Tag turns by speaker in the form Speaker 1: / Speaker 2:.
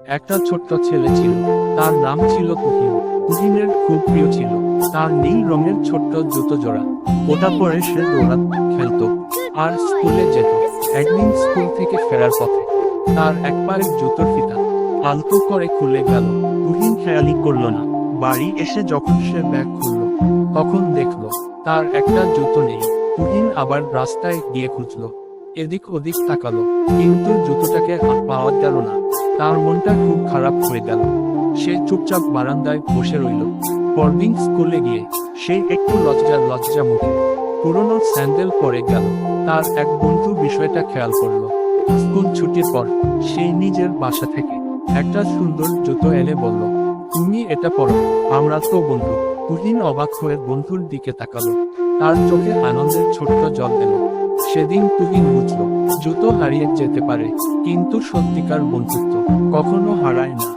Speaker 1: একটা ছোট্ট ছেলে ছিল, তার নাম ছিল তুহিন। তুহিনের খুব প্রিয় ছিল তার নীল রঙের ছোট্ট জুতো জোড়া। ওটা পরে সে দৌড়াত, খেলতো আর স্কুলে যেত। একদিন স্কুল থেকে ফেরার পথে তার এক পায়ের জুতোর ফিতা আলতো করে খুলে গেল। তুহিন খেয়ালই করল না। বাড়ি এসে যখন সে ব্যাগ খুলল, তখন দেখল তার একটা জুতো নেই। তুহিন আবার রাস্তায় গিয়ে খুঁজল, এদিক ওদিক তাকালো, কিন্তু জুতোটাকে আর পাওয়া গেল না। তার মনটা খুব খারাপ হয়ে গেল। সে চুপচাপ বারান্দায় বসে রইল। পরদিন স্কুলে গিয়ে সে একটু লজ্জা মুখে পুরনো স্যান্ডেল পরে গেল। তার এক বন্ধু বিষয়টা খেয়াল করলো। স্কুল ছুটির পর সে নিজের বাসা থেকে একটা সুন্দর জুতো এনে বলল, তুমি এটা পরো, আমরা তো বন্ধু। তুহিন অবাক হয়ে বন্ধুর দিকে তাকালো। তার চোখে আনন্দের ছোট্ট জল এলো। সেদিন তুহিন বুঝল, জুতো হারিয়ে যেতে পারে, কিন্তু সত্যিকার বন্ধুত্ব কখনো হারায় না।